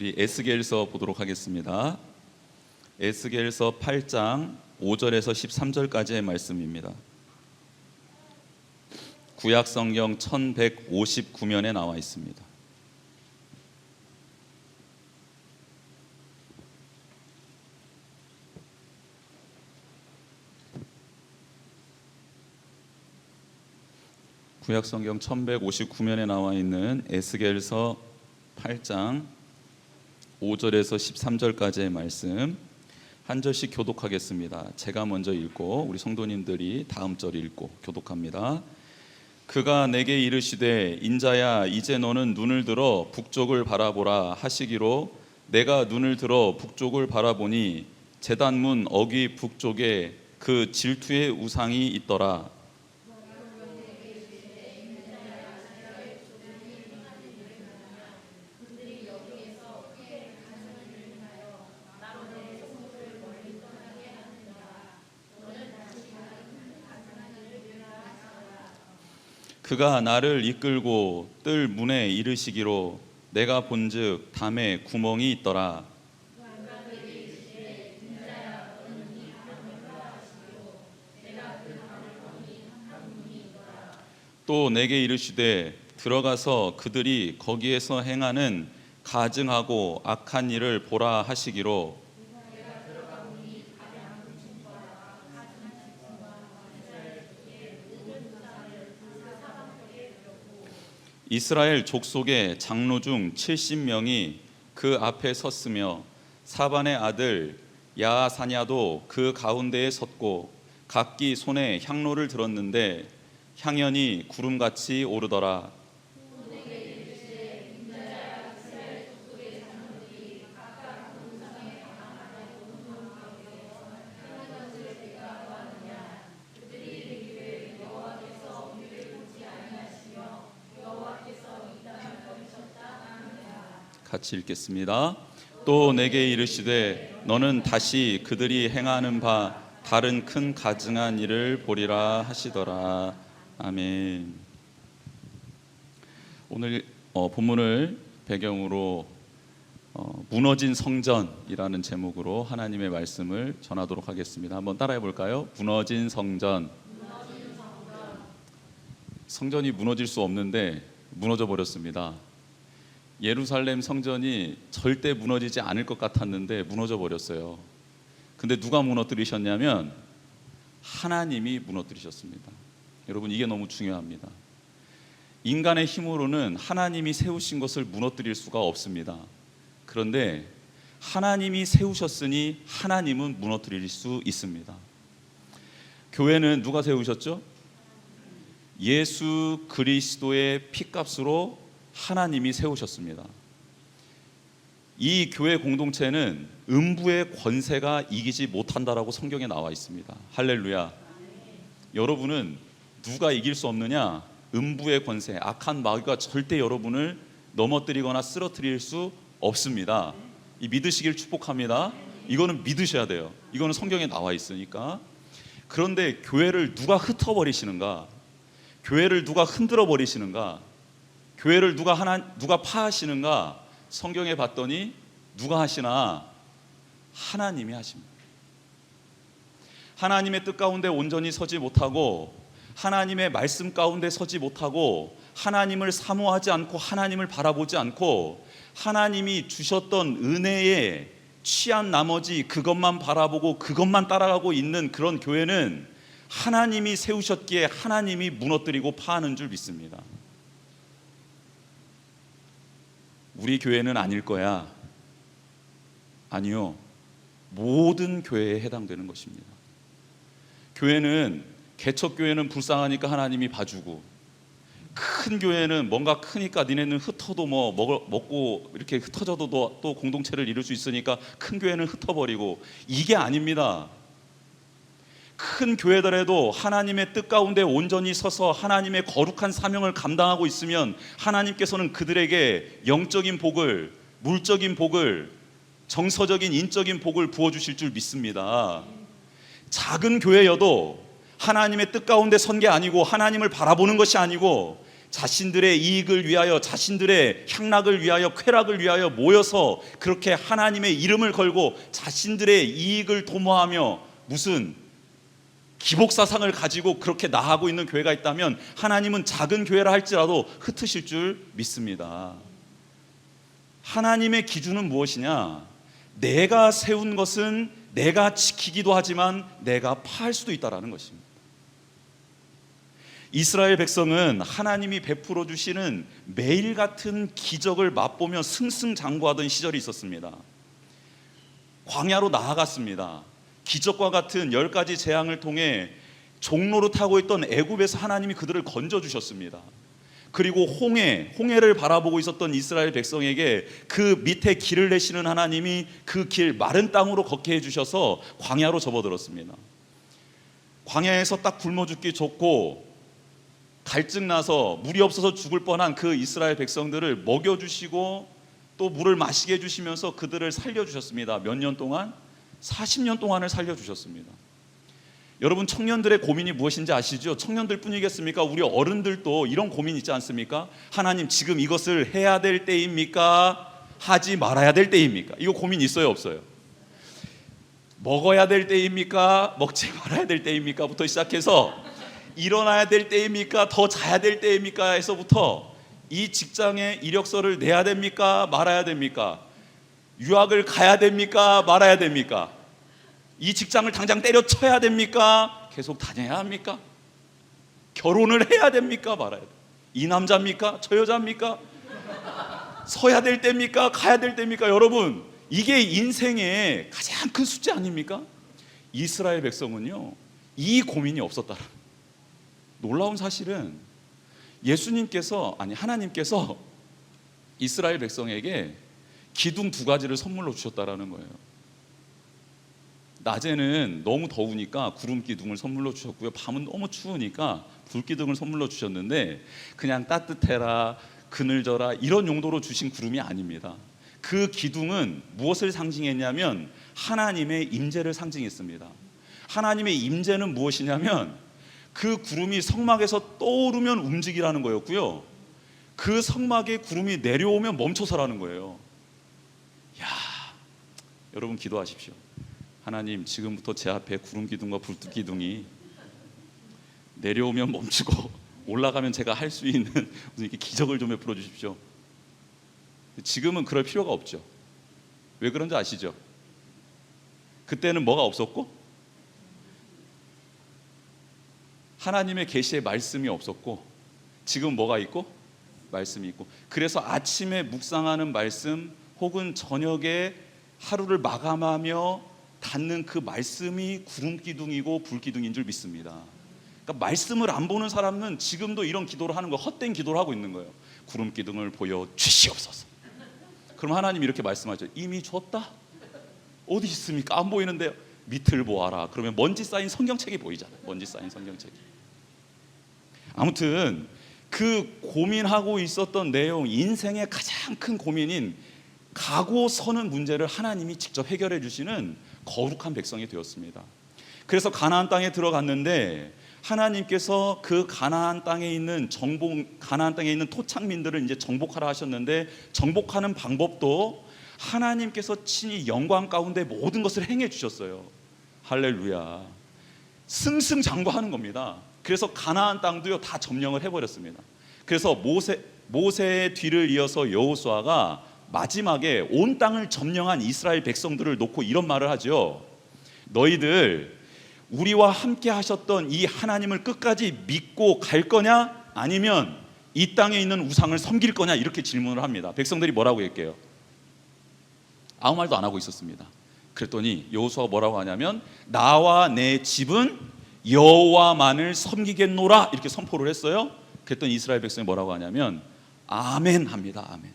우리 에스겔서 보도록 하겠습니다. 에스겔서 8장 5절에서 13절까지의 말씀입니다. 구약 성경 1159면에 나와 있습니다. 구약 성경 1159면에 나와 있는 에스겔서 8장 5절에서 13절까지의 말씀 한 절씩 교독하겠습니다. 제가 먼저 읽고 우리 성도님들이 다음 절 읽고 교독합니다. 그가 내게 이르시되 인자야 이제 너는 눈을 들어 북쪽을 바라보라 하시기로 내가 눈을 들어 북쪽을 바라보니 제단문 어귀 북쪽에 그 질투의 우상이 있더라. 그가 나를 이끌고 뜰 문에 이르시기로 내가 본즉 담에 구멍이 있더라. 또 내게 이르시되 들어가서 그들이 거기에서 행하는 가증하고 악한 일을 보라 하시기로 이스라엘 족속의 장로 중 70명이 그 앞에 섰으며 사반의 아들 야사냐도 그 가운데에 섰고 각기 손에 향로를 들었는데 향연이 구름같이 오르더라. 같이 읽겠습니다. 또 내게 이르시되 너는 다시 그들이 행하는 바 다른 큰 가증한 일을 보리라 하시더라. 아멘. 오늘 본문을 배경으로 무너진 성전이라는 제목으로 하나님의 말씀을 전하도록 하겠습니다. 한번 따라해 볼까요? 무너진 성전. 성전이 무너질 수 없는데 무너져 버렸습니다. 예루살렘 성전이 절대 무너지지 않을 것 같았는데 무너져 버렸어요. 근데 누가 무너뜨리셨냐면 하나님이 무너뜨리셨습니다. 여러분, 이게 너무 중요합니다. 인간의 힘으로는 하나님이 세우신 것을 무너뜨릴 수가 없습니다. 그런데 하나님이 세우셨으니 하나님은 무너뜨릴 수 있습니다. 교회는 누가 세우셨죠? 예수 그리스도의 피값으로 하나님이 세우셨습니다. 이 교회 공동체는 음부의 권세가 이기지 못한다라고 성경에 나와 있습니다. 할렐루야. 여러분은 누가 이길 수 없느냐? 음부의 권세, 악한 마귀가 절대 여러분을 넘어뜨리거나 쓰러뜨릴 수 없습니다. 이 믿으시길 축복합니다. 이거는 믿으셔야 돼요. 이거는 성경에 나와 있으니까. 그런데 교회를 누가 흩어버리시는가? 교회를 누가 흔들어 버리시는가? 교회를 누가 파하시는가? 성경에 봤더니 누가 하시나? 하나님이 하십니다. 하나님의 뜻 가운데 온전히 서지 못하고 하나님의 말씀 가운데 서지 못하고 하나님을 사모하지 않고 하나님을 바라보지 않고 하나님이 주셨던 은혜에 취한 나머지 그것만 바라보고 그것만 따라가고 있는 그런 교회는 하나님이 세우셨기에 하나님이 무너뜨리고 파하는 줄 믿습니다. 우리 교회는 아닐 거야. 아니요. 모든 교회에 해당되는 것입니다. 교회는 개척교회는 불쌍하니까 하나님이 봐주고, 큰 교회는 뭔가 크니까 니네는 흩어도 먹고 이렇게 흩어져도 또 공동체를 이룰 수 있으니까 큰 교회는 흩어버리고, 이게 아닙니다. 큰 교회들에도 하나님의 뜻 가운데 온전히 서서 하나님의 거룩한 사명을 감당하고 있으면 하나님께서는 그들에게 영적인 복을, 물적인 복을, 정서적인 인적인 복을 부어주실 줄 믿습니다. 작은 교회여도 하나님의 뜻 가운데 선 게 아니고 하나님을 바라보는 것이 아니고 자신들의 이익을 위하여, 자신들의 향락을 위하여, 쾌락을 위하여 모여서 그렇게 하나님의 이름을 걸고 자신들의 이익을 도모하며 무슨 기복사상을 가지고 그렇게 나아가고 있는 교회가 있다면 하나님은 작은 교회라 할지라도 흩으실 줄 믿습니다. 하나님의 기준은 무엇이냐? 내가 세운 것은 내가 지키기도 하지만 내가 파할 수도 있다라는 것입니다. 이스라엘 백성은 하나님이 베풀어 주시는 매일 같은 기적을 맛보며 승승장구하던 시절이 있었습니다. 광야로 나아갔습니다. 기적과 같은 10가지 재앙을 통해 종로로 타고 있던 애굽에서 하나님이 그들을 건져주셨습니다. 그리고 홍해를 바라보고 있었던 이스라엘 백성에게 그 밑에 길을 내시는 하나님이 그 길 마른 땅으로 걷게 해주셔서 광야로 접어들었습니다. 광야에서 딱 굶어 죽기 좋고 갈증 나서 물이 없어서 죽을 뻔한 그 이스라엘 백성들을 먹여주시고 또 물을 마시게 해주시면서 그들을 살려주셨습니다. 몇 년 동안? 40년 동안을 살려주셨습니다. 여러분, 청년들의 고민이 무엇인지 아시죠? 청년들 뿐이겠습니까? 우리 어른들도 이런 고민 있지 않습니까? 하나님, 지금 이것을 해야 될 때입니까? 하지 말아야 될 때입니까? 이거 고민 있어요, 없어요? 먹어야 될 때입니까? 먹지 말아야 될 때입니까? 부터 시작해서 일어나야 될 때입니까? 더 자야 될 때입니까? 에서부터 이 직장에 이력서를 내야 됩니까? 말아야 됩니까? 유학을 가야 됩니까? 말아야 됩니까? 이 직장을 당장 때려쳐야 됩니까? 계속 다녀야 합니까? 결혼을 해야 됩니까? 말아야 됩니까? 이 남자입니까? 저 여자입니까? 서야 될 때입니까? 가야 될 때입니까? 여러분, 이게 인생의 가장 큰 숙제 아닙니까? 이스라엘 백성은요, 이 고민이 없었다. 놀라운 사실은 하나님께서 이스라엘 백성에게 기둥 2가지를 선물로 주셨다라는 거예요. 낮에는 너무 더우니까 구름 기둥을 선물로 주셨고요. 밤은 너무 추우니까 불 기둥을 선물로 주셨는데 그냥 따뜻해라, 그늘져라 이런 용도로 주신 구름이 아닙니다. 그 기둥은 무엇을 상징했냐면 하나님의 임재를 상징했습니다. 하나님의 임재는 무엇이냐면 그 구름이 성막에서 떠오르면 움직이라는 거였고요. 그 성막에 구름이 내려오면 멈춰서라는 거예요. 야, 여러분 기도하십시오. 하나님, 지금부터 제 앞에 구름 기둥과 불 기둥이 내려오면 멈추고 올라가면 제가 할 수 있는 무슨 이렇게 기적을 좀 베풀어 주십시오. 지금은 그럴 필요가 없죠. 왜 그런지 아시죠? 그때는 뭐가 없었고 하나님의 계시의 말씀이 없었고 지금 뭐가 있고 말씀이 있고, 그래서 아침에 묵상하는 말씀 혹은 저녁에 하루를 마감하며 닫는 그 말씀이 구름 기둥이고 불 기둥인 줄 믿습니다. 그러니까 말씀을 안 보는 사람은 지금도 이런 기도를 하는 거, 헛된 기도를 하고 있는 거예요. 구름 기둥을 보여 주시옵소서. 그럼 하나님이 이렇게 말씀하죠. 이미 줬다. 어디 있습니까? 안 보이는데요. 밑을 보아라. 그러면 먼지 쌓인 성경책이 보이잖아요. 먼지 쌓인 성경책이. 아무튼 그 고민하고 있었던 내용, 인생의 가장 큰 고민인 가고 서는 문제를 하나님이 직접 해결해 주시는 거룩한 백성이 되었습니다. 그래서 가나안 땅에 들어갔는데 하나님께서 그 가나안 땅에 있는 토착민들을 이제 정복하라 하셨는데, 정복하는 방법도 하나님께서 친히 영광 가운데 모든 것을 행해 주셨어요. 할렐루야. 승승장구하는 겁니다. 그래서 가나안 땅도요 다 점령을 해버렸습니다. 그래서 모세의 뒤를 이어서 여호수아가 마지막에 온 땅을 점령한 이스라엘 백성들을 놓고 이런 말을 하죠. 너희들 우리와 함께 하셨던 이 하나님을 끝까지 믿고 갈 거냐, 아니면 이 땅에 있는 우상을 섬길 거냐, 이렇게 질문을 합니다. 백성들이 뭐라고 할게요? 아무 말도 안 하고 있었습니다. 그랬더니 여호수아가 뭐라고 하냐면 나와 내 집은 여호와만을 섬기겠노라, 이렇게 선포를 했어요. 그랬더니 이스라엘 백성이 뭐라고 하냐면 아멘 합니다. 아멘.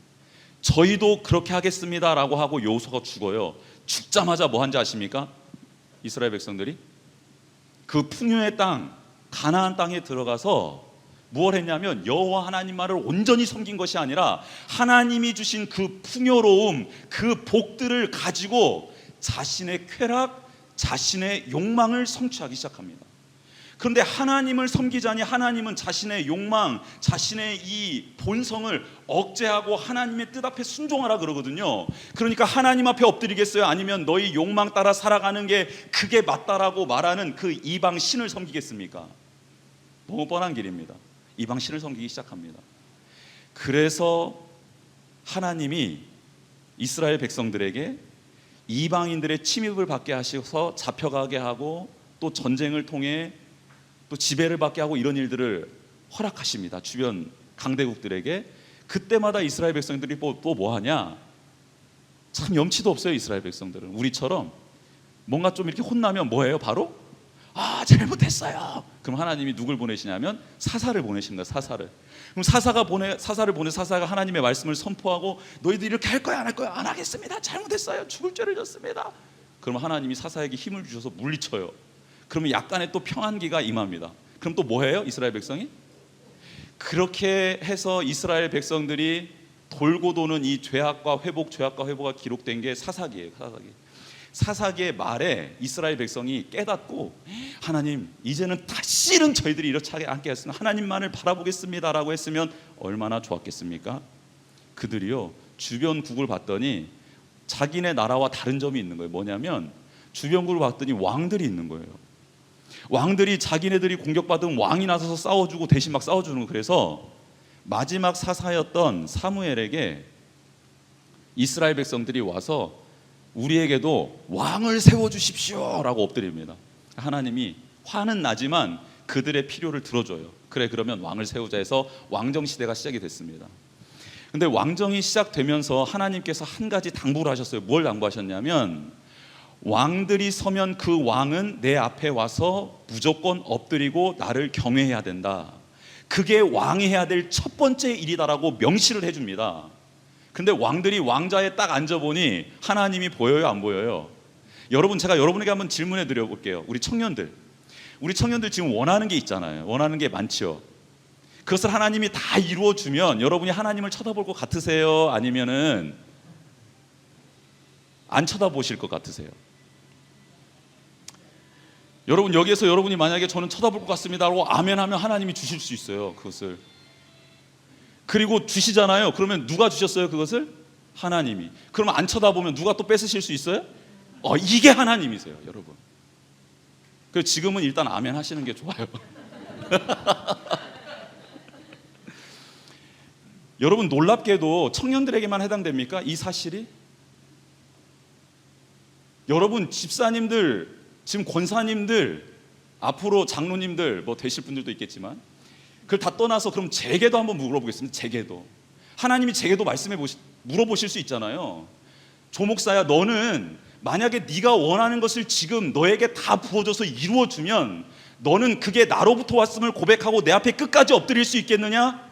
저희도 그렇게 하겠습니다 라고 하고 여호수아가 죽어요. 죽자마자 뭐 한지 아십니까? 이스라엘 백성들이 그 풍요의 땅 가나안 땅에 들어가서 무엇 했냐면 여호와 하나님만을 온전히 섬긴 것이 아니라 하나님이 주신 그 풍요로움, 그 복들을 가지고 자신의 쾌락, 자신의 욕망을 성취하기 시작합니다. 그런데 하나님을 섬기자니 하나님은 자신의 욕망, 자신의 이 본성을 억제하고 하나님의 뜻 앞에 순종하라 그러거든요. 그러니까 하나님 앞에 엎드리겠어요? 아니면 너희 욕망 따라 살아가는 게 그게 맞다라고 말하는 그 이방 신을 섬기겠습니까? 너무 뻔한 길입니다. 이방 신을 섬기기 시작합니다. 그래서 하나님이 이스라엘 백성들에게 이방인들의 침입을 받게 하셔서 잡혀가게 하고 또 전쟁을 통해 또 지배를 받게 하고 이런 일들을 허락하십니다. 주변 강대국들에게. 그때마다 이스라엘 백성들이 또 뭐 하냐? 참 염치도 없어요. 이스라엘 백성들은 우리처럼 뭔가 좀 이렇게 혼나면 뭐예요? 바로 잘못했어요. 그럼 하나님이 누굴 보내시냐면 사사를 보내십니다. 사사를. 그럼 사사를 보내 사사가 하나님의 말씀을 선포하고 너희들 이렇게 할 거야 안 할 거야? 안 하겠습니다. 잘못했어요. 죽을 죄를 졌습니다. 그럼 하나님이 사사에게 힘을 주셔서 물리쳐요. 그러면 약간의 또 평안기가 임합니다. 그럼 또 뭐해요? 이스라엘 백성이? 그렇게 해서 이스라엘 백성들이 돌고 도는 이 죄악과 회복가 기록된 게 사사기예요. 사사기의 말에 이스라엘 백성이 깨닫고 하나님 이제는 다시는 저희들이 이렇지 않게 했으면 하나님만을 바라보겠습니다 라고 했으면 얼마나 좋았겠습니까? 그들이요 주변국을 봤더니 자기네 나라와 다른 점이 있는 거예요. 뭐냐면 주변국을 봤더니 왕들이 있는 거예요. 왕들이 자기네들이 공격받은 왕이 나서서 싸워주고 대신 막 싸워주는 거예요. 그래서 마지막 사사였던 사무엘에게 이스라엘 백성들이 와서 우리에게도 왕을 세워주십시오 라고 엎드립니다. 하나님이 화는 나지만 그들의 필요를 들어줘요. 그래 그러면 왕을 세우자 해서 왕정시대가 시작이 됐습니다. 근데 왕정이 시작되면서 하나님께서 한 가지 당부를 하셨어요. 뭘 당부하셨냐면 왕들이 서면 그 왕은 내 앞에 와서 무조건 엎드리고 나를 경외해야 된다. 그게 왕이 해야 될 첫 번째 일이다라고 명시를 해줍니다. 근데 왕들이 왕자에 딱 앉아보니 하나님이 보여요 안 보여요? 여러분 제가 여러분에게 한번 질문해 드려볼게요. 우리 청년들 지금 원하는 게 있잖아요. 원하는 게 많죠. 그것을 하나님이 다 이루어주면 여러분이 하나님을 쳐다볼 것 같으세요? 아니면은 안 쳐다보실 것 같으세요? 여러분 여기에서 여러분이 만약에 저는 쳐다볼 것 같습니다 라고 아멘 하면 하나님이 주실 수 있어요. 그것을. 그리고 주시잖아요. 그러면 누가 주셨어요? 그것을? 하나님이. 그러면 안 쳐다보면 누가 또 뺏으실 수 있어요? 이게 하나님이세요 여러분. 그래서 지금은 일단 아멘 하시는 게 좋아요. 여러분 놀랍게도 청년들에게만 해당됩니까? 이 사실이? 여러분 집사님들 지금 권사님들 앞으로 장로님들 뭐 되실 분들도 있겠지만 그걸 다 떠나서 그럼 제게도 한번 물어보겠습니다. 제게도 하나님이 제게도 물어보실 수 있잖아요. 조 목사야 너는 만약에 네가 원하는 것을 지금 너에게 다 부어줘서 이루어주면 너는 그게 나로부터 왔음을 고백하고 내 앞에 끝까지 엎드릴 수 있겠느냐?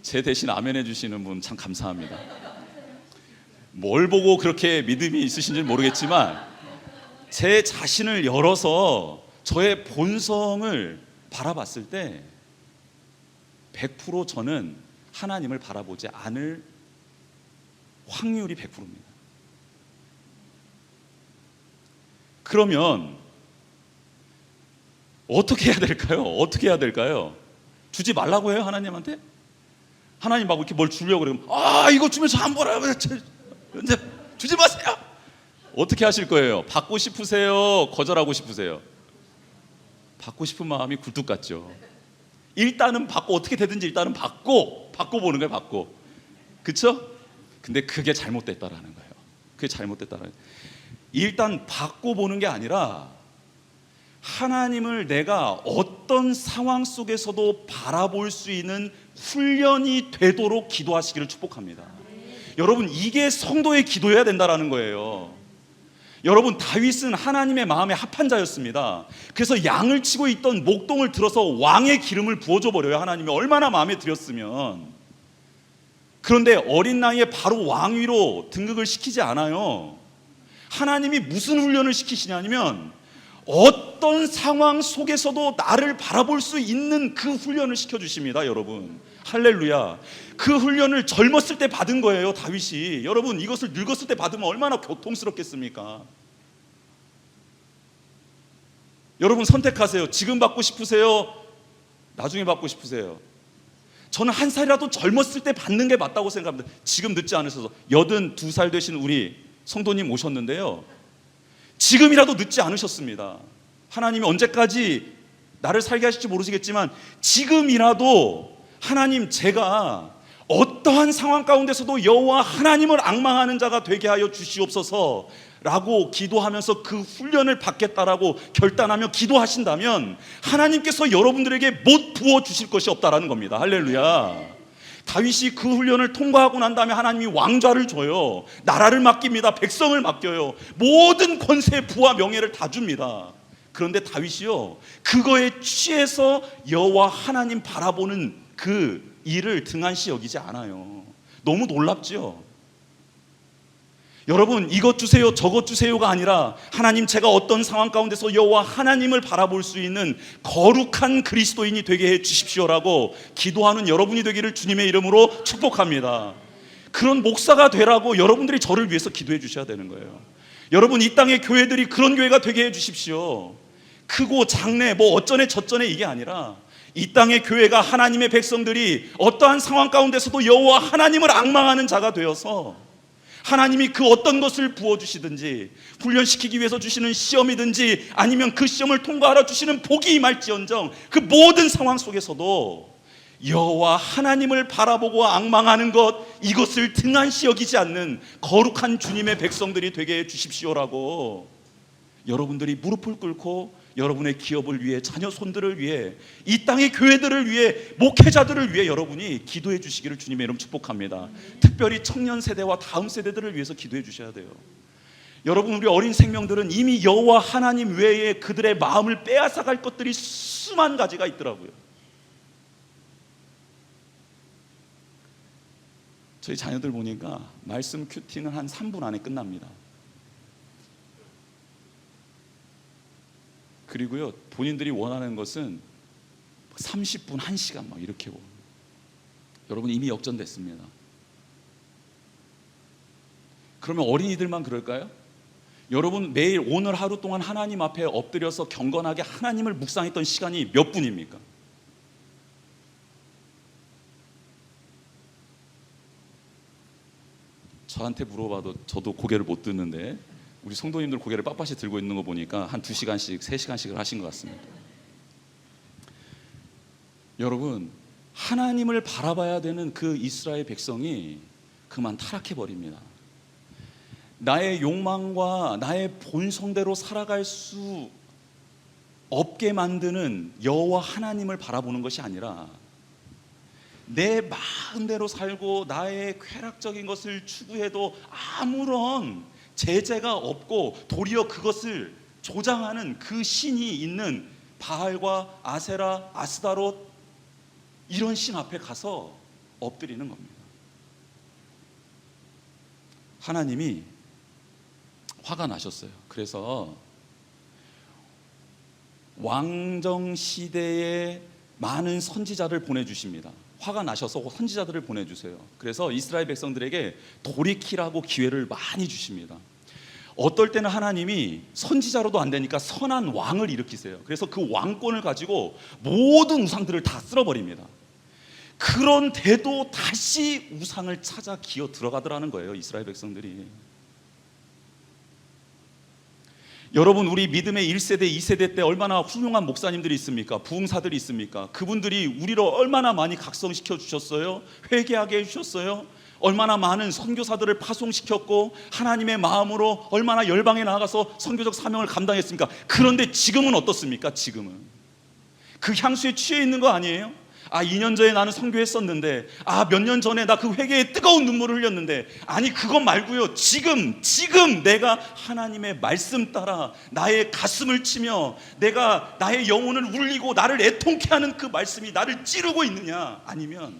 제 대신 아멘 해주시는 분 참 감사합니다. 뭘 보고 그렇게 믿음이 있으신지는 모르겠지만 제 자신을 열어서 저의 본성을 바라봤을 때 100% 저는 하나님을 바라보지 않을 확률이 100%입니다. 그러면 어떻게 해야 될까요? 어떻게 해야 될까요? 주지 말라고 해요 하나님한테? 하나님 막 이렇게 뭘 주려고 그러면 이거 주면 저 안 벌어요. 이제 주지 마세요. 어떻게 하실 거예요? 받고 싶으세요? 거절하고 싶으세요? 받고 싶은 마음이 굴뚝 같죠. 일단은 받고 어떻게 되든지 일단은 받고 보는 거예요. 받고. 그렇죠? 근데 그게 잘못됐다라는 거예요. 그게 잘못됐다라는 거예요. 일단 받고 보는 게 아니라 하나님을 내가 어떤 상황 속에서도 바라볼 수 있는 훈련이 되도록 기도하시기를 축복합니다. 여러분 이게 성도의 기도해야 된다라는 거예요. 여러분 다윗은 하나님의 마음에 합한 자였습니다. 그래서 양을 치고 있던 목동을 들어서 왕의 기름을 부어줘 버려요. 하나님이 얼마나 마음에 들였으면. 그런데 어린 나이에 바로 왕위로 등극을 시키지 않아요. 하나님이 무슨 훈련을 시키시냐면 어떤 상황 속에서도 나를 바라볼 수 있는 그 훈련을 시켜주십니다. 여러분, 할렐루야. 그 훈련을 젊었을 때 받은 거예요, 다윗이. 여러분, 이것을 늙었을 때 받으면 얼마나 고통스럽겠습니까? 여러분, 선택하세요. 지금 받고 싶으세요? 나중에 받고 싶으세요? 저는 한 살이라도 젊었을 때 받는 게 맞다고 생각합니다. 지금 늦지 않으셔서. 82살 되신 우리 성도님 오셨는데요, 지금이라도 늦지 않으셨습니다. 하나님이 언제까지 나를 살게 하실지 모르시겠지만 지금이라도 하나님, 제가 어떠한 상황 가운데서도 여호와 하나님을 앙망하는 자가 되게 하여 주시옵소서 라고 기도하면서 그 훈련을 받겠다라고 결단하며 기도하신다면 하나님께서 여러분들에게 못 부어주실 것이 없다라는 겁니다. 할렐루야. 다윗이 그 훈련을 통과하고 난 다음에 하나님이 왕좌를 줘요. 나라를 맡깁니다. 백성을 맡겨요. 모든 권세, 부와 명예를 다 줍니다. 그런데 다윗이요, 그거에 취해서 여호와 하나님 바라보는 그 일을 등한시 여기지 않아요. 너무 놀랍죠? 여러분, 이것 주세요 저것 주세요가 아니라 하나님, 제가 어떤 상황 가운데서 여호와 하나님을 바라볼 수 있는 거룩한 그리스도인이 되게 해 주십시오라고 기도하는 여러분이 되기를 주님의 이름으로 축복합니다. 그런 목사가 되라고 여러분들이 저를 위해서 기도해 주셔야 되는 거예요. 여러분, 이 땅의 교회들이 그런 교회가 되게 해 주십시오. 크고 작네 뭐 어쩌네 저쩌네 이게 아니라 이 땅의 교회가 하나님의 백성들이 어떠한 상황 가운데서도 여호와 하나님을 앙망하는 자가 되어서 하나님이 그 어떤 것을 부어주시든지 훈련시키기 위해서 주시는 시험이든지 아니면 그 시험을 통과하러 주시는 복이 임할지언정 그 모든 상황 속에서도 여호와 하나님을 바라보고 앙망하는 것, 이것을 등한시 여기지 않는 거룩한 주님의 백성들이 되게 해 주십시오라고 여러분들이 무릎을 꿇고 여러분의 기업을 위해, 자녀 손들을 위해, 이 땅의 교회들을 위해, 목회자들을 위해 여러분이 기도해 주시기를 주님의 이름 축복합니다. 특별히 청년 세대와 다음 세대들을 위해서 기도해 주셔야 돼요. 여러분, 우리 어린 생명들은 이미 여호와 하나님 외에 그들의 마음을 빼앗아갈 것들이 수만 가지가 있더라고요. 저희 자녀들 보니까 말씀 큐티는 한 3분 안에 끝납니다. 그리고요, 본인들이 원하는 것은 30분, 1시간 막 이렇게 오고. 여러분, 이미 역전됐습니다. 그러면 어린이들만 그럴까요? 여러분, 매일 오늘 하루 동안 하나님 앞에 엎드려서 경건하게 하나님을 묵상했던 시간이 몇 분입니까? 저한테 물어봐도 저도 고개를 못 드는데 우리 성도님들 고개를 빳빳이 들고 있는 거 보니까 한 2시간씩 3시간씩을 하신 것 같습니다. 여러분, 하나님을 바라봐야 되는 그 이스라엘 백성이 그만 타락해버립니다. 나의 욕망과 나의 본성대로 살아갈 수 없게 만드는 여호와 하나님을 바라보는 것이 아니라 내 마음대로 살고 나의 쾌락적인 것을 추구해도 아무런 제재가 없고 도리어 그것을 조장하는 그 신이 있는 바알과 아세라, 아스다롯, 이런 신 앞에 가서 엎드리는 겁니다. 하나님이 화가 나셨어요. 그래서 왕정 시대에 많은 선지자를 보내주십니다. 화가 나셔서 선지자들을 보내주세요. 그래서 이스라엘 백성들에게 돌이키라고 기회를 많이 주십니다. 어떨 때는 하나님이 선지자로도 안 되니까 선한 왕을 일으키세요. 그래서 그 왕권을 가지고 모든 우상들을 다 쓸어버립니다. 그런데도 다시 우상을 찾아 기어 들어가더라는 거예요, 이스라엘 백성들이. 여러분, 우리 믿음의 1세대, 2세대 때 얼마나 훌륭한 목사님들이 있습니까? 부흥사들이 있습니까? 그분들이 우리를 얼마나 많이 각성시켜 주셨어요? 회개하게 해주셨어요? 얼마나 많은 선교사들을 파송시켰고 하나님의 마음으로 얼마나 열방에 나가서 선교적 사명을 감당했습니까? 그런데 지금은 어떻습니까? 지금은 그 향수에 취해 있는 거 아니에요? 2년 전에 나는 선교했었는데, 몇 년 전에 나 그 회개에 뜨거운 눈물을 흘렸는데, 아니 그것 말고요, 지금 내가 하나님의 말씀 따라 나의 가슴을 치며 내가 나의 영혼을 울리고 나를 애통케 하는 그 말씀이 나를 찌르고 있느냐? 아니면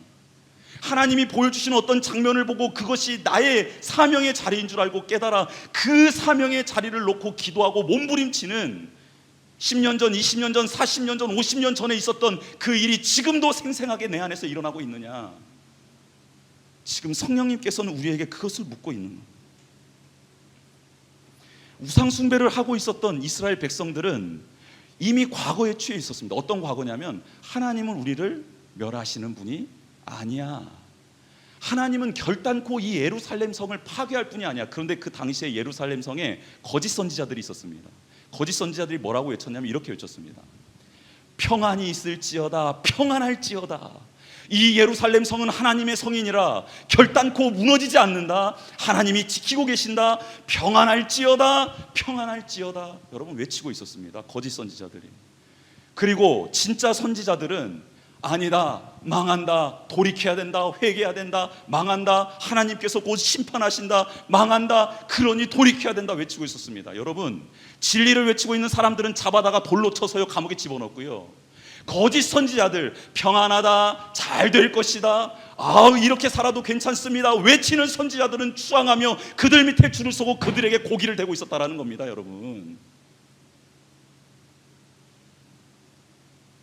하나님이 보여주시는 어떤 장면을 보고 그것이 나의 사명의 자리인 줄 알고 깨달아 그 사명의 자리를 놓고 기도하고 몸부림치는 10년 전, 20년 전, 40년 전, 50년 전에 있었던 그 일이 지금도 생생하게 내 안에서 일어나고 있느냐? 지금 성령님께서는 우리에게 그것을 묻고 있는 거예요. 우상 숭배를 하고 있었던 이스라엘 백성들은 이미 과거에 취해 있었습니다. 어떤 과거냐면 하나님은 우리를 멸하시는 분이 아니야. 하나님은 결단코 이 예루살렘 성을 파괴할 뿐이 아니야. 그런데 그 당시에 예루살렘 성에 거짓 선지자들이 있었습니다. 거짓 선지자들이 뭐라고 외쳤냐면 이렇게 외쳤습니다. 평안이 있을지어다, 평안할지어다. 이 예루살렘 성은 하나님의 성이니라 결단코 무너지지 않는다. 하나님이 지키고 계신다. 평안할지어다, 평안할지어다. 여러분 외치고 있었습니다. 거짓 선지자들이. 그리고 진짜 선지자들은 아니다, 망한다, 돌이켜야 된다, 회개해야 된다, 망한다, 하나님께서 곧 심판하신다, 망한다, 그러니 돌이켜야 된다 외치고 있었습니다. 여러분, 진리를 외치고 있는 사람들은 잡아다가 돌로 쳐서요 감옥에 집어넣고요, 거짓 선지자들 평안하다, 잘 될 것이다, 이렇게 살아도 괜찮습니다 외치는 선지자들은 추앙하며 그들 밑에 줄을 서고 그들에게 고기를 대고 있었다라는 겁니다. 여러분,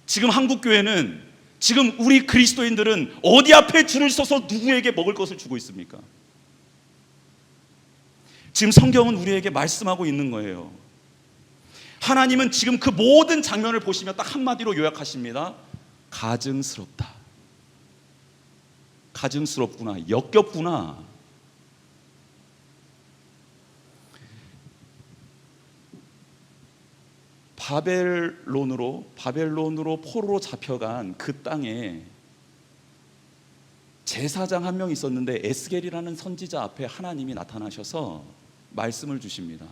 지금 한국교회는, 지금 우리 그리스도인들은 어디 앞에 줄을 서서 누구에게 먹을 것을 주고 있습니까? 지금 성경은 우리에게 말씀하고 있는 거예요. 하나님은 지금 그 모든 장면을 보시며 딱 한마디로 요약하십니다. 가증스럽다. 가증스럽구나, 역겹구나. 바벨론으로 포로로 잡혀간 그 땅에 제사장 한 명 있었는데 에스겔이라는 선지자 앞에 하나님이 나타나셔서 말씀을 주십니다.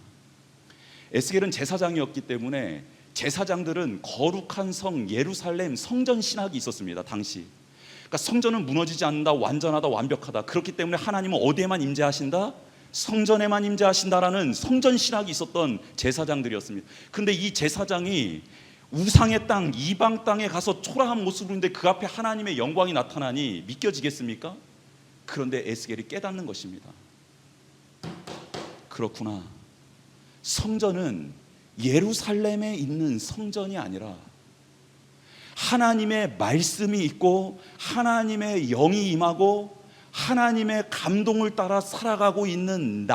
에스겔은 제사장이었기 때문에 제사장들은 거룩한 성 예루살렘 성전 신학이 있었습니다. 당시. 그러니까 성전은 무너지지 않는다, 완전하다, 완벽하다. 그렇기 때문에 하나님은 어디에만 임재하신다? 성전에만 임재하신다라는 성전 신학이 있었던 제사장들이었습니다. 그런데 이 제사장이 우상의 땅, 이방 땅에 가서 초라한 모습으로 있는데 그 앞에 하나님의 영광이 나타나니 믿겨지겠습니까? 그런데 에스겔이 깨닫는 것입니다. 그렇구나, 성전은 예루살렘에 있는 성전이 아니라 하나님의 말씀이 있고 하나님의 영이 임하고 하나님의 감동을 따라 살아가고 있는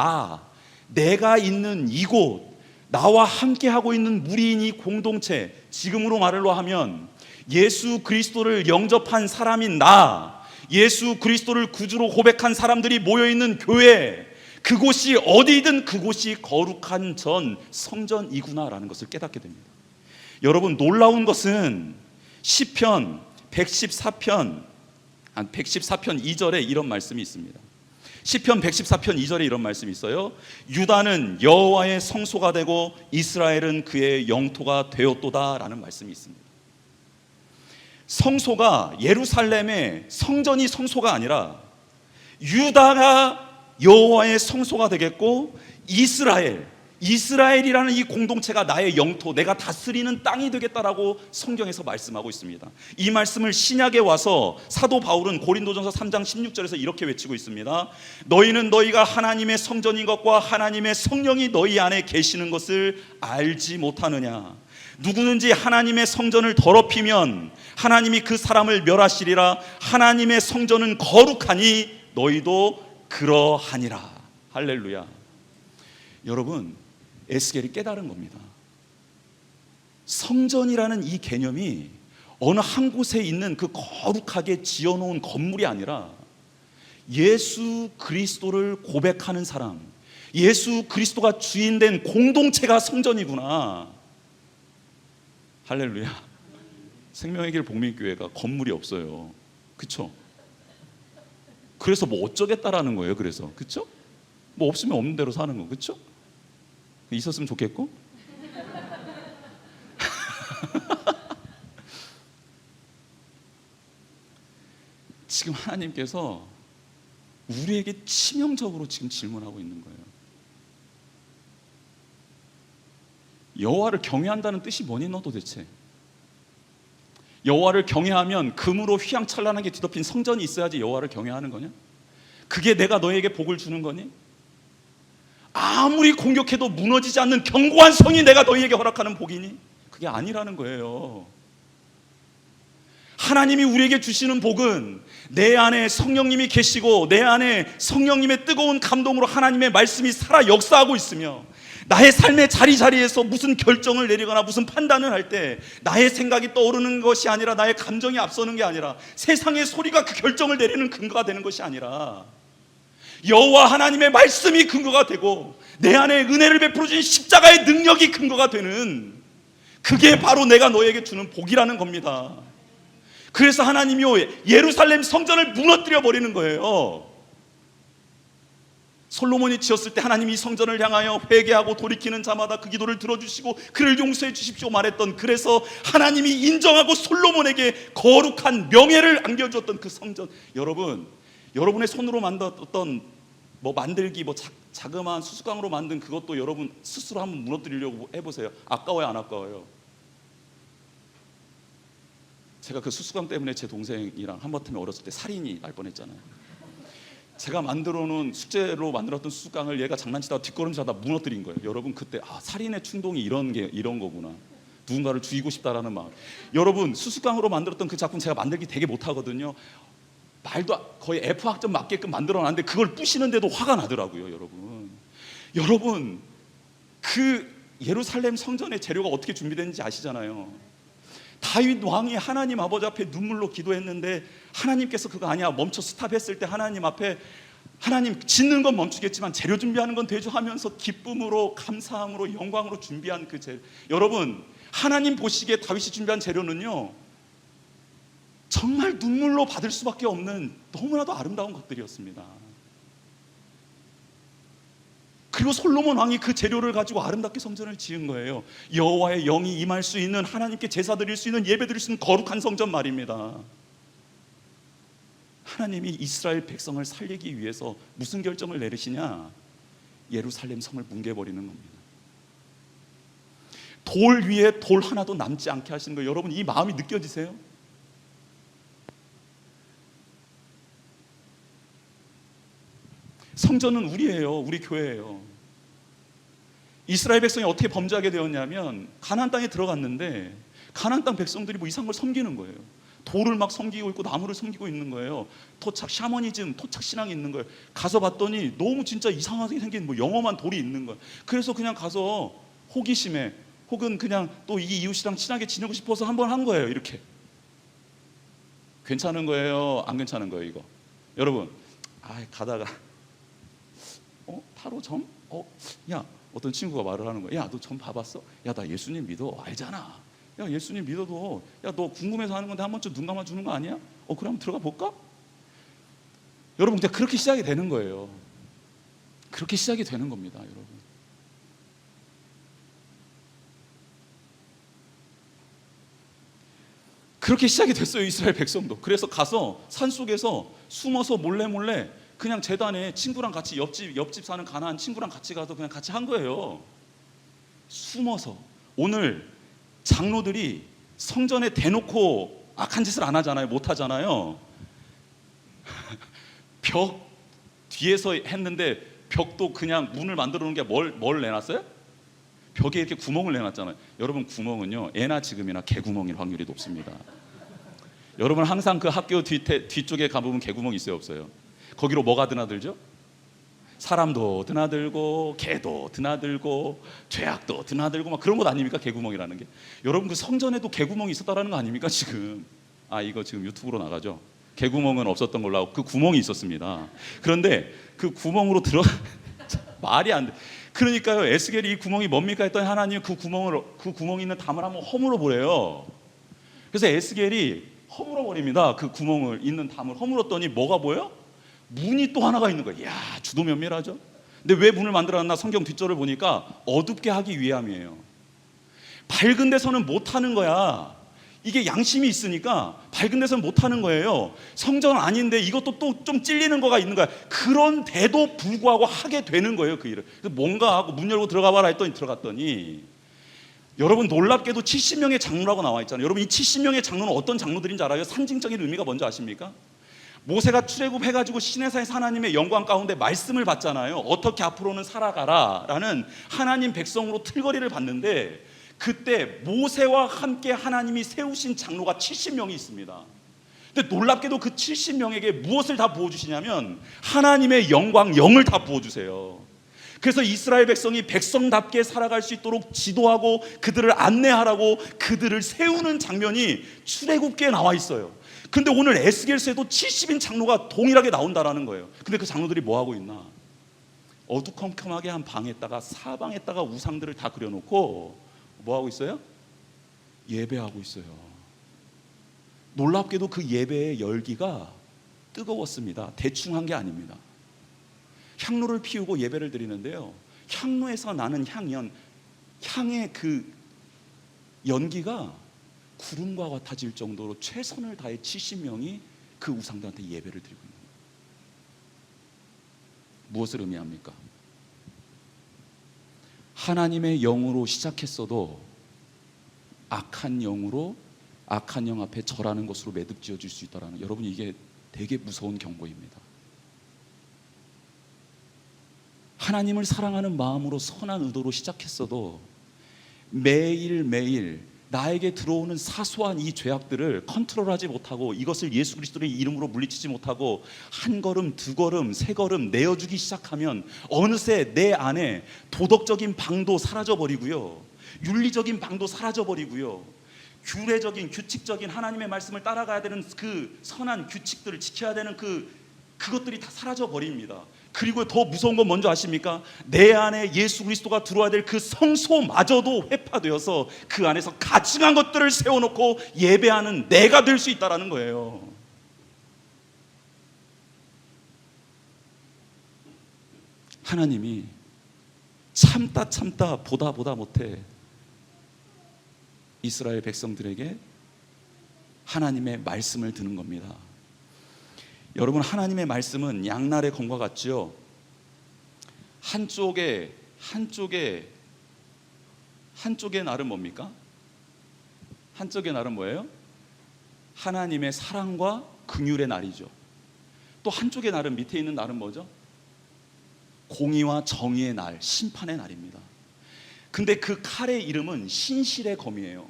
내가 있는 이곳, 나와 함께하고 있는 무리인이 공동체, 지금으로 말로 하면 예수 그리스도를 영접한 사람인 예수 그리스도를 구주로 고백한 사람들이 모여있는 교회, 그곳이 어디든 그곳이 거룩한 성전이구나라는 것을 깨닫게 됩니다. 여러분, 놀라운 것은 시편 114편 2절에 이런 말씀이 있습니다. 시편 114편 2절에 이런 말씀이 있어요. 유다는 여호와의 성소가 되고 이스라엘은 그의 영토가 되었도다라는 말씀이 있습니다. 성소가 예루살렘의 성전이 성소가 아니라 유다가 여호와의 성소가 되겠고 이스라엘이라는 이 공동체가 나의 영토, 내가 다스리는 땅이 되겠다라고 성경에서 말씀하고 있습니다. 이 말씀을 신약에 와서 사도 바울은 고린도전서 3장 16절에서 이렇게 외치고 있습니다. 너희는 너희가 하나님의 성전인 것과 하나님의 성령이 너희 안에 계시는 것을 알지 못하느냐. 누구든지 하나님의 성전을 더럽히면 하나님이 그 사람을 멸하시리라. 하나님의 성전은 거룩하니 너희도 그러하니라. 할렐루야. 여러분, 에스겔이 깨달은 겁니다. 성전이라는 이 개념이 어느 한 곳에 있는 그 거룩하게 지어놓은 건물이 아니라 예수 그리스도를 고백하는 사람, 예수 그리스도가 주인된 공동체가 성전이구나. 할렐루야. 생명의 길 복민교회가 건물이 없어요. 그쵸? 그래서 뭐 어쩌겠다라는 거예요. 그래서, 그쵸? 뭐 없으면 없는 대로 사는 거, 그쵸? 있었으면 좋겠고. 지금 하나님께서 우리에게 치명적으로 지금 질문하고 있는 거예요. 여호와를 경외한다는 뜻이 뭐니 너 도대체? 여호와를 경외하면 금으로 휘황찬란하게 뒤덮인 성전이 있어야지 여호와를 경외하는 거냐? 그게 내가 너에게 복을 주는 거니? 아무리 공격해도 무너지지 않는 견고한 성이 내가 너희에게 허락하는 복이니? 그게 아니라는 거예요. 하나님이 우리에게 주시는 복은 내 안에 성령님이 계시고 내 안에 성령님의 뜨거운 감동으로 하나님의 말씀이 살아 역사하고 있으며, 나의 삶의 자리자리에서 무슨 결정을 내리거나 무슨 판단을 할 때 나의 생각이 떠오르는 것이 아니라, 나의 감정이 앞서는 게 아니라, 세상의 소리가 그 결정을 내리는 근거가 되는 것이 아니라 여호와 하나님의 말씀이 근거가 되고 내 안에 은혜를 베풀어 주신 십자가의 능력이 근거가 되는, 그게 바로 내가 너에게 주는 복이라는 겁니다. 그래서 하나님이요, 예루살렘 성전을 무너뜨려 버리는 거예요. 솔로몬이 지었을 때 하나님이 이 성전을 향하여 회개하고 돌이키는 자마다 그 기도를 들어주시고 그를 용서해 주십시오 말했던, 그래서 하나님이 인정하고 솔로몬에게 거룩한 명예를 안겨주었던 그 성전, 여러분, 여러분의 손으로 만들었던 만들기 자그마한 수수깡으로 만든 그것도 여러분 스스로 한번 무너뜨리려고 해보세요. 아까워요, 안 아까워요? 제가 그 수수깡 때문에 제 동생이랑 한바탕에 어렸을 때 살인이 날 뻔했잖아요. 제가 만들어놓은 숙제로 만들었던 수수깡을 얘가 장난치다가 뒷걸음질하다 무너뜨린 거예요. 여러분, 그때 살인의 충동이 이런 거구나. 누군가를 죽이고 싶다라는 마음. 여러분, 수수깡으로 만들었던 그 작품 제가 만들기 되게 못하거든요. 거의 F학점 맞게끔 만들어놨는데 그걸 부시는데도 화가 나더라고요. 여러분, 그 예루살렘 성전의 재료가 어떻게 준비되는지 아시잖아요. 다윗 왕이 하나님 아버지 앞에 눈물로 기도했는데 하나님께서 그거 아니야, 멈춰 스탑했을 때 하나님 앞에, 하나님 짓는 건 멈추겠지만 재료 준비하는 건 되죠 하면서 기쁨으로, 감사함으로, 영광으로 준비한 그 재료. 여러분, 하나님 보시기에 다윗이 준비한 재료는요, 정말 눈물로 받을 수밖에 없는 너무나도 아름다운 것들이었습니다. 그리고 솔로몬 왕이 그 재료를 가지고 아름답게 성전을 지은 거예요. 여호와의 영이 임할 수 있는, 하나님께 제사 드릴 수 있는, 예배 드릴 수 있는 거룩한 성전 말입니다. 하나님이 이스라엘 백성을 살리기 위해서 무슨 결정을 내리시냐? 예루살렘 성을 뭉개버리는 겁니다. 돌 위에 돌 하나도 남지 않게 하시는 거예요. 여러분, 이 마음이 느껴지세요? 성전은 우리예요. 우리 교회예요. 이스라엘 백성이 어떻게 범죄하게 되었냐면, 가나안 땅에 들어갔는데 가나안 땅 백성들이 이상한 걸 섬기는 거예요. 돌을 막 섬기고 있고 나무를 섬기고 있는 거예요. 토착 샤머니즘, 토착 신앙이 있는 거예요. 가서 봤더니 너무 진짜 이상하게 생긴 영험한 돌이 있는 거예요. 그래서 그냥 가서 호기심에, 혹은 그냥 또 이 이웃이랑 친하게 지내고 싶어서 한번 한 거예요. 이렇게. 괜찮은 거예요? 안 괜찮은 거예요? 이거 여러분, 가다가 타로 점? 야, 어떤 친구가 말을 하는 거야. 야, 너 점 봐봤어? 야, 나 예수님 믿어. 알잖아. 야, 예수님 믿어도, 야, 너 궁금해서 하는 건데 한 번쯤 눈 감아 주는 거 아니야? 그래, 한번 들어가 볼까? 여러분, 이제 그렇게 시작이 되는 거예요. 그렇게 시작이 되는 겁니다, 여러분. 그렇게 시작이 됐어요, 이스라엘 백성도. 그래서 가서 산속에서 숨어서 몰래 그냥 제단에 친구랑 같이, 옆집 사는 가나안 친구랑 같이 가서 그냥 같이 한 거예요. 숨어서. 오늘 장로들이 성전에 대놓고 악한 짓을 안 하잖아요. 못 하잖아요. 벽 뒤에서 했는데, 벽도 그냥 문을 만들어 놓은 게 뭘 내놨어요? 벽에 이렇게 구멍을 내놨잖아요. 여러분, 구멍은요, 예나 지금이나 개구멍일 확률이 높습니다. 여러분, 항상 그 학교 뒤쪽에 가보면 개구멍이 있어요, 없어요? 거기로 뭐가 드나들죠? 사람도 드나들고, 개도 드나들고, 죄악도 드나들고, 막 그런 것 아닙니까? 개구멍이라는 게. 여러분, 그 성전에도 개구멍이 있었다라는 거 아닙니까? 지금 이거 지금 유튜브로 나가죠? 개구멍은 없었던 걸로 하고 그 구멍이 있었습니다. 그런데 그 구멍으로 말이 안 돼. 그러니까요, 에스겔이 이 구멍이 뭡니까 했더니 하나님 그 구멍이 있는 담을 한번 허물어 보래요. 그래서 에스겔이 허물어 버립니다. 그 구멍을 있는 담을 허물었더니 뭐가 보여? 문이 또 하나가 있는 거예요. 이야, 주도 면밀하죠. 근데 왜 문을 만들어놨나? 성경 뒷절을 보니까 어둡게 하기 위함이에요. 밝은 데서는 못하는 거야. 이게 양심이 있으니까 밝은 데서는 못하는 거예요. 성전 아닌데 이것도 또 좀 찔리는 거가 있는 거야. 그런데도 불구하고 하게 되는 거예요, 그 일을. 그래서 뭔가 하고 문 열고 들어가 봐라 했더니 들어갔더니, 여러분, 놀랍게도 70명의 장로라고 나와 있잖아요. 여러분, 이 70명의 장로는 어떤 장로들인지 알아요? 상징적인 의미가 뭔지 아십니까? 모세가 출애굽해가지고 시내산에서 하나님의 영광 가운데 말씀을 받잖아요. 어떻게 앞으로는 살아가라 라는 하나님 백성으로 틀거리를 받는데, 그때 모세와 함께 하나님이 세우신 장로가 70명이 있습니다. 근데 놀랍게도 그 70명에게 무엇을 다 부어주시냐면 하나님의 영광, 영을 다 부어주세요. 그래서 이스라엘 백성이 백성답게 살아갈 수 있도록 지도하고 그들을 안내하라고 그들을 세우는 장면이 출애굽기에 나와 있어요. 근데 오늘 에스겔서에도 70인 장로가 동일하게 나온다라는 거예요. 근데 그 장로들이 뭐 하고 있나? 어두컴컴하게 한 방에다가 사방에다가 우상들을 다 그려놓고 뭐 하고 있어요? 예배하고 있어요. 놀랍게도 그 예배의 열기가 뜨거웠습니다. 대충 한 게 아닙니다. 향로를 피우고 예배를 드리는데요, 향로에서 나는 향의 그 연기가 구름과 같아질 정도로 최선을 다해 70명이 그 우상들한테 예배를 드리고 있는 거예요. 무엇을 의미합니까? 하나님의 영으로 시작했어도 악한 영으로, 악한 영 앞에 절하는 것으로 매듭지어질 수 있다는, 여러분 이게 되게 무서운 경고입니다. 하나님을 사랑하는 마음으로 선한 의도로 시작했어도 매일매일 나에게 들어오는 사소한 이 죄악들을 컨트롤하지 못하고 이것을 예수 그리스도의 이름으로 물리치지 못하고 한 걸음, 두 걸음, 세 걸음 내어주기 시작하면 어느새 내 안에 도덕적인 방도 사라져버리고요, 윤리적인 방도 사라져버리고요, 규례적인, 규칙적인 하나님의 말씀을 따라가야 되는 그 선한 규칙들을 지켜야 되는 그것들이 다 사라져버립니다. 그리고 더 무서운 건 뭔지 아십니까? 내 안에 예수 그리스도가 들어와야 될 그 성소마저도 회파되어서 그 안에서 가증한 것들을 세워놓고 예배하는 내가 될 수 있다는 거예요. 하나님이 참다 보다 못해 이스라엘 백성들에게 하나님의 말씀을 드는 겁니다. 여러분, 하나님의 말씀은 양날의 검과 같죠. 한쪽의 날은 뭡니까? 한쪽의 날은 뭐예요? 하나님의 사랑과 긍휼의 날이죠. 또 한쪽의 날은, 밑에 있는 날은 뭐죠? 공의와 정의의 날, 심판의 날입니다. 근데 그 칼의 이름은 신실의 검이에요.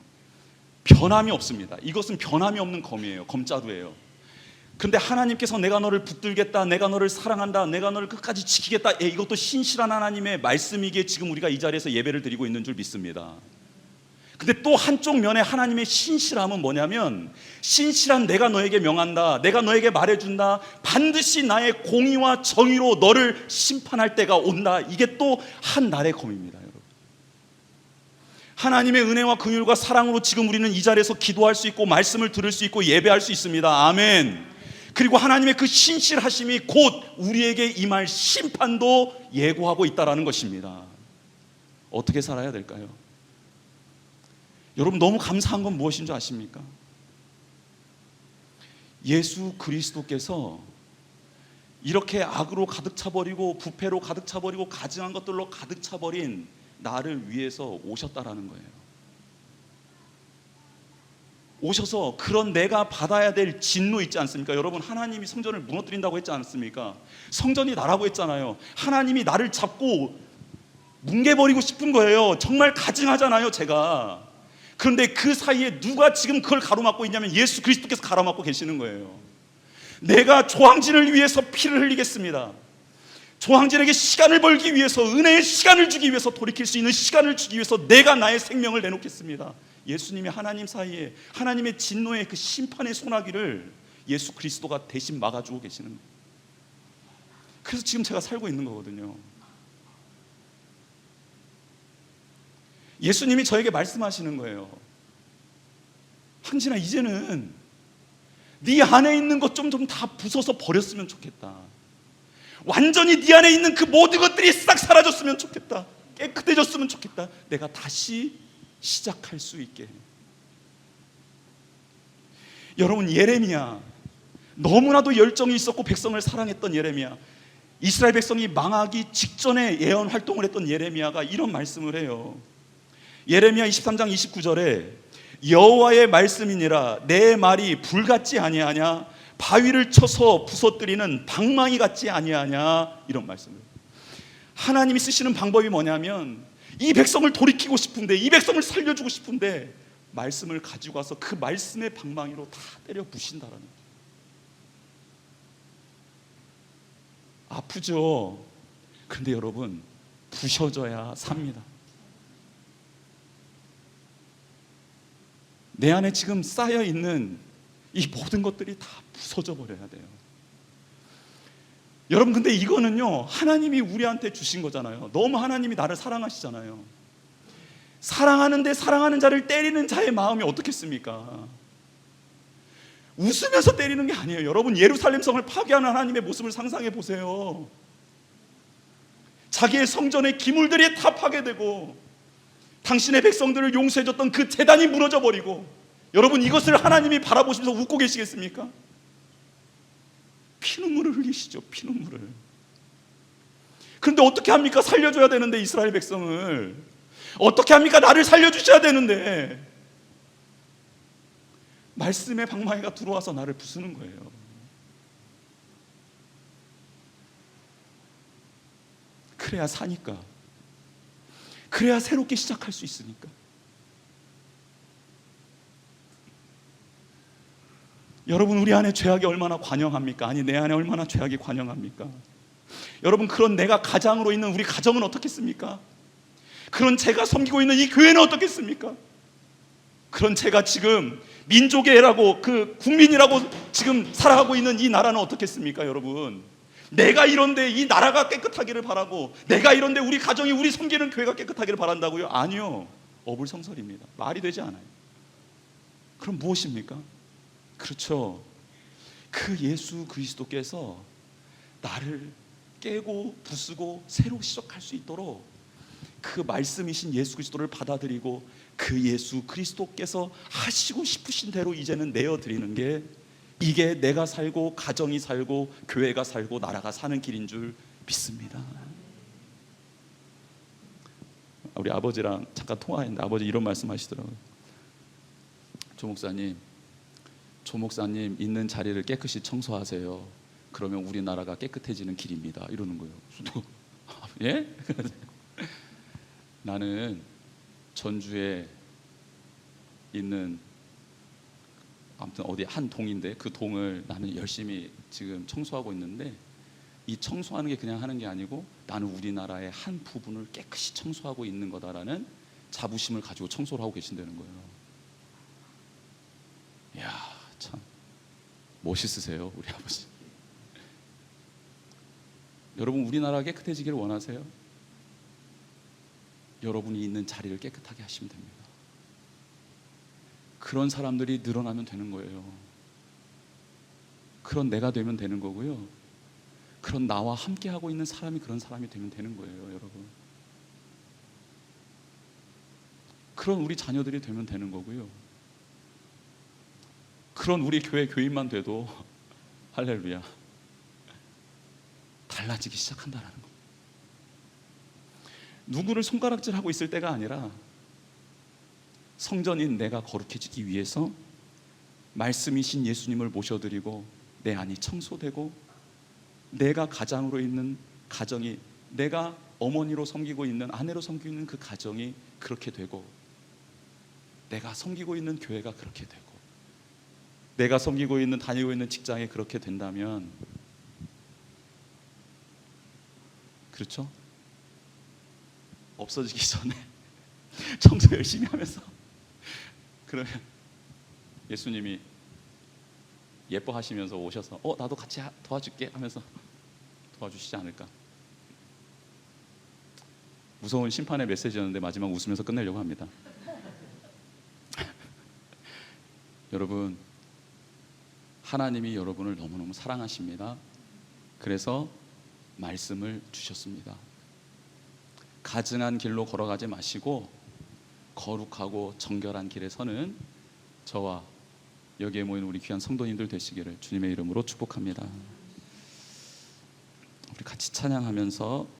변함이 없습니다. 이것은 변함이 없는 검이에요. 검자루예요. 근데 하나님께서 내가 너를 붙들겠다, 내가 너를 사랑한다, 내가 너를 끝까지 지키겠다, 이것도 신실한 하나님의 말씀이기에 지금 우리가 이 자리에서 예배를 드리고 있는 줄 믿습니다. 근데 또 한쪽 면에 하나님의 신실함은 뭐냐면, 신실한 내가 너에게 명한다, 내가 너에게 말해준다, 반드시 나의 공의와 정의로 너를 심판할 때가 온다. 이게 또 한 날의 검입니다. 여러분, 하나님의 은혜와 긍휼과 사랑으로 지금 우리는 이 자리에서 기도할 수 있고 말씀을 들을 수 있고 예배할 수 있습니다. 아멘. 그리고 하나님의 그 신실하심이 곧 우리에게 임할 심판도 예고하고 있다는 것입니다. 어떻게 살아야 될까요? 여러분, 너무 감사한 건 무엇인 줄 아십니까? 예수 그리스도께서 이렇게 악으로 가득 차버리고 부패로 가득 차버리고 가증한 것들로 가득 차버린 나를 위해서 오셨다라는 거예요. 오셔서 그런 내가 받아야 될 진노 있지 않습니까? 여러분, 하나님이 성전을 무너뜨린다고 했지 않습니까? 성전이 나라고 했잖아요. 하나님이 나를 잡고 뭉개버리고 싶은 거예요. 정말 가증하잖아요, 제가. 그런데 그 사이에 누가 지금 그걸 가로막고 있냐면 예수 그리스도께서 가로막고 계시는 거예요. 내가 조항진을 위해서 피를 흘리겠습니다. 조항진에게 시간을 벌기 위해서, 은혜의 시간을 주기 위해서, 돌이킬 수 있는 시간을 주기 위해서 내가 나의 생명을 내놓겠습니다. 예수님이 하나님 사이에 하나님의 진노의 그 심판의 소나기를 예수 그리스도가 대신 막아주고 계시는 거예요. 그래서 지금 제가 살고 있는 거거든요. 예수님이 저에게 말씀하시는 거예요. 항진아, 이제는 네 안에 있는 것 좀 다 부숴서 버렸으면 좋겠다. 완전히 네 안에 있는 그 모든 것들이 싹 사라졌으면 좋겠다. 깨끗해졌으면 좋겠다. 내가 다시 시작할 수 있게. 여러분, 예레미야, 너무나도 열정이 있었고 백성을 사랑했던 예레미야, 이스라엘 백성이 망하기 직전에 예언 활동을 했던 예레미야가 이런 말씀을 해요. 예레미야 23장 29절에 여호와의 말씀이니라, 내 말이 불같지 아니하냐, 바위를 쳐서 부서뜨리는 방망이 같지 아니하냐, 이런 말씀을. 하나님이 쓰시는 방법이 뭐냐면 이 백성을 돌이키고 싶은데, 이 백성을 살려주고 싶은데 말씀을 가지고 와서 그 말씀의 방망이로 다 때려 부신다라는 거예요. 아프죠? 그런데 여러분, 부셔져야 삽니다. 내 안에 지금 쌓여있는 이 모든 것들이 다 부서져 버려야 돼요. 여러분, 근데 이거는요, 하나님이 우리한테 주신 거잖아요. 너무 하나님이 나를 사랑하시잖아요. 사랑하는데 사랑하는 자를 때리는 자의 마음이 어떻겠습니까? 웃으면서 때리는 게 아니에요. 여러분, 예루살렘 성을 파괴하는 하나님의 모습을 상상해 보세요. 자기의 성전의 기물들이 다 파괴되고 당신의 백성들을 용서해줬던 그 제단이 무너져 버리고, 여러분, 이것을 하나님이 바라보시면서 웃고 계시겠습니까? 피눈물을 흘리시죠. 피눈물을. 그런데 어떻게 합니까? 살려줘야 되는데, 이스라엘 백성을 어떻게 합니까? 나를 살려주셔야 되는데 말씀의 방망이가 들어와서 나를 부수는 거예요. 그래야 사니까, 그래야 새롭게 시작할 수 있으니까. 여러분, 우리 안에 죄악이 얼마나 관영합니까? 아니, 내 안에 얼마나 죄악이 관영합니까? 여러분, 그런 내가 가장으로 있는 우리 가정은 어떻겠습니까? 그런 제가 섬기고 있는 이 교회는 어떻겠습니까? 그런 제가 지금 민족애라고, 그 국민이라고 지금 살아가고 있는 이 나라는 어떻겠습니까? 여러분, 내가 이런데 이 나라가 깨끗하기를 바라고, 내가 이런데 우리 가정이, 우리 섬기는 교회가 깨끗하기를 바란다고요? 아니요, 어불성설입니다. 말이 되지 않아요. 그럼 무엇입니까? 그렇죠, 그 예수 그리스도께서 나를 깨고 부수고 새로 시작할 수 있도록 그 말씀이신 예수 그리스도를 받아들이고 그 예수 그리스도께서 하시고 싶으신 대로 이제는 내어드리는 게, 이게 내가 살고 가정이 살고 교회가 살고 나라가 사는 길인 줄 믿습니다. 우리 아버지랑 잠깐 통화했는데 아버지 이런 말씀하시더라고요. 조 목사님 있는 자리를 깨끗이 청소하세요. 그러면 우리나라가 깨끗해지는 길입니다. 이러는 거예요. 예? 나는 전주에 있는, 아무튼 어디 한 동인데 그 동을 나는 열심히 지금 청소하고 있는데, 이 청소하는 게 그냥 하는 게 아니고 나는 우리나라의 한 부분을 깨끗이 청소하고 있는 거다라는 자부심을 가지고 청소를 하고 계신다는 거예요. 이야, 참 멋있으세요, 우리 아버지. 여러분, 우리나라 깨끗해지기를 원하세요? 여러분이 있는 자리를 깨끗하게 하시면 됩니다. 그런 사람들이 늘어나면 되는 거예요. 그런 내가 되면 되는 거고요. 그런 나와 함께 하고 있는 사람이 그런 사람이 되면 되는 거예요, 여러분. 그런 우리 자녀들이 되면 되는 거고요. 그런 우리 교회 교인만 돼도 할렐루야, 달라지기 시작한다라는 거. 누구를 손가락질하고 있을 때가 아니라 성전인 내가 거룩해지기 위해서 말씀이신 예수님을 모셔드리고 내 안이 청소되고, 내가 가장으로 있는 가정이, 내가 어머니로 섬기고 있는, 아내로 섬기고 있는 그 가정이 그렇게 되고, 내가 섬기고 있는 교회가 그렇게 되고, 내가 섬기고 있는, 다니고 있는 직장이 그렇게 된다면, 그렇죠? 없어지기 전에 청소 열심히 하면서, 그러면 예수님이 예뻐하시면서 오셔서 나도 같이 도와줄게 하면서 도와주시지 않을까. 무서운 심판의 메시지였는데 마지막 웃으면서 끝내려고 합니다. 여러분, 하나님이 여러분을 너무너무 사랑하십니다. 그래서 말씀을 주셨습니다. 가증한 길로 걸어가지 마시고 거룩하고 정결한 길에 서는 저와 여기에 모인 우리 귀한 성도님들 되시기를 주님의 이름으로 축복합니다. 우리 같이 찬양하면서